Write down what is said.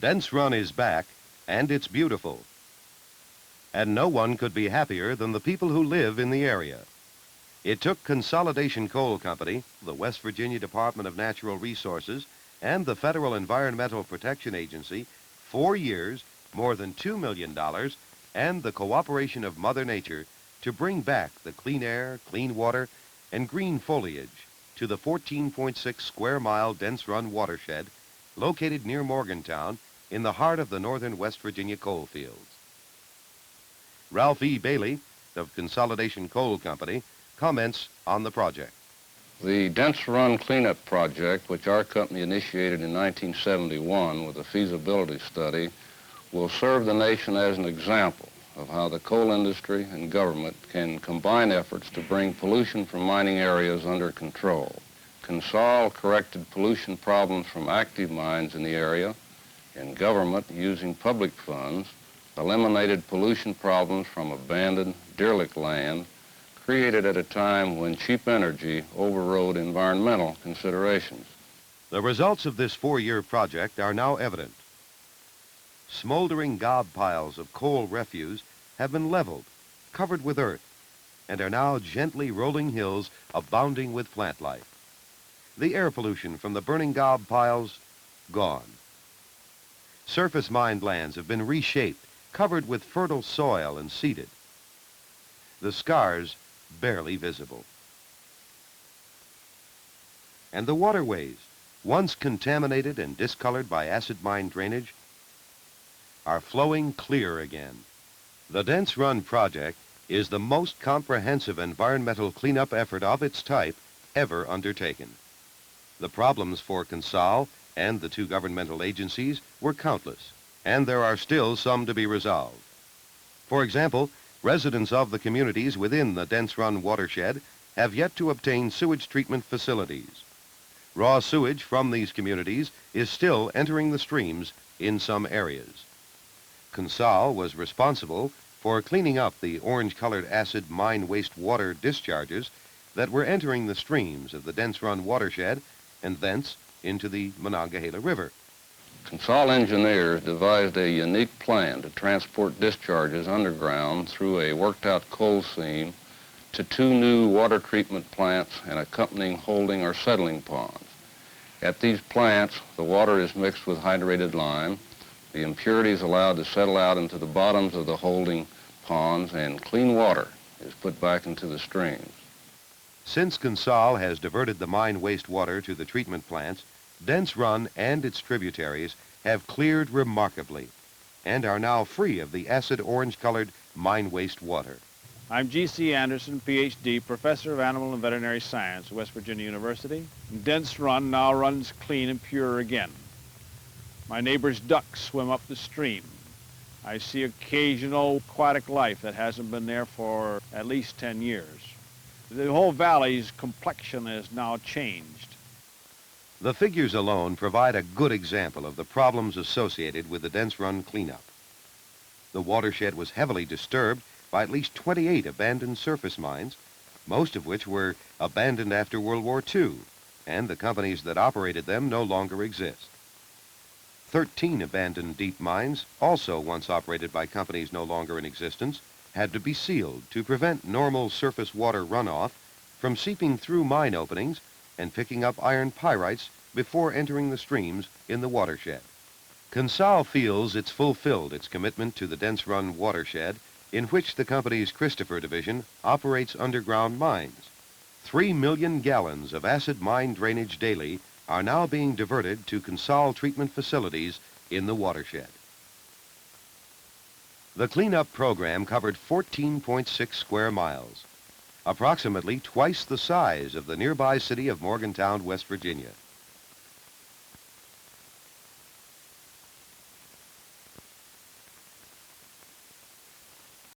Dents Run is back, and it's beautiful. And no one could be happier than the people who live in the area. It took Consolidation Coal Company, the West Virginia Department of Natural Resources, and the Federal Environmental Protection Agency 4 years, more than $2 million, and the cooperation of Mother Nature to bring back the clean air, clean water, and green foliage to the 14.6 square mile Dents Run watershed located near Morgantown in the heart of the northern West Virginia coal fields. Ralph E. Bailey of Consolidation Coal Company comments on the project. The Dents Run cleanup project, which our company initiated in 1971 with a feasibility study, will serve the nation as an example of how the coal industry and government can combine efforts to bring pollution from mining areas under control. CONSOL corrected pollution problems from active mines in the area, and government, using public funds, eliminated pollution problems from abandoned, derelict land created at a time when cheap energy overrode environmental considerations. The results of this 4-year project are now evident. Smoldering gob piles of coal refuse have been leveled, covered with earth, and are now gently rolling hills abounding with plant life. The air pollution from the burning gob piles, gone. Surface mined lands have been reshaped, covered with fertile soil and seeded. The scars barely visible. And the waterways, once contaminated and discolored by acid mine drainage, are flowing clear again. The Dents Run project is the most comprehensive environmental cleanup effort of its type ever undertaken. The problems for CONSOL and the 2 governmental agencies were countless, and there are still some to be resolved. For example, residents of the communities within the Dents Run watershed have yet to obtain sewage treatment facilities. Raw sewage from these communities is still entering the streams in some areas. CONSOL was responsible for cleaning up the orange-colored acid mine waste water discharges that were entering the streams of the Dents Run watershed and thence into the Monongahela River. CONSOL engineers devised a unique plan to transport discharges underground through a worked-out coal seam to 2 new water treatment plants and accompanying holding or settling ponds. At these plants, the water is mixed with hydrated lime, the impurities allowed to settle out into the bottoms of the holding ponds, and clean water is put back into the streams. Since CONSOL has diverted the mine waste water to the treatment plants, Dents Run and its tributaries have cleared remarkably and are now free of the acid orange-colored mine waste water. I'm G.C. Anderson, Ph.D., Professor of Animal and Veterinary Science, West Virginia University. Dents Run now runs clean and pure again. My neighbor's ducks swim up the stream. I see occasional aquatic life that hasn't been there for at least 10 years. The whole valley's complexion has now changed. The figures alone provide a good example of the problems associated with the Dents Run cleanup. The watershed was heavily disturbed by at least 28 abandoned surface mines, most of which were abandoned after World War II, and the companies that operated them no longer exist. 13 abandoned deep mines, also once operated by companies no longer in existence, had to be sealed to prevent normal surface water runoff from seeping through mine openings and picking up iron pyrites before entering the streams in the watershed. CONSOL feels it's fulfilled its commitment to the Dents Run watershed, in which the company's Christopher division operates underground mines. 3 million gallons of acid mine drainage daily are now being diverted to CONSOL treatment facilities in the watershed. The cleanup program covered 14.6 square miles, approximately twice the size of the nearby city of Morgantown, West Virginia.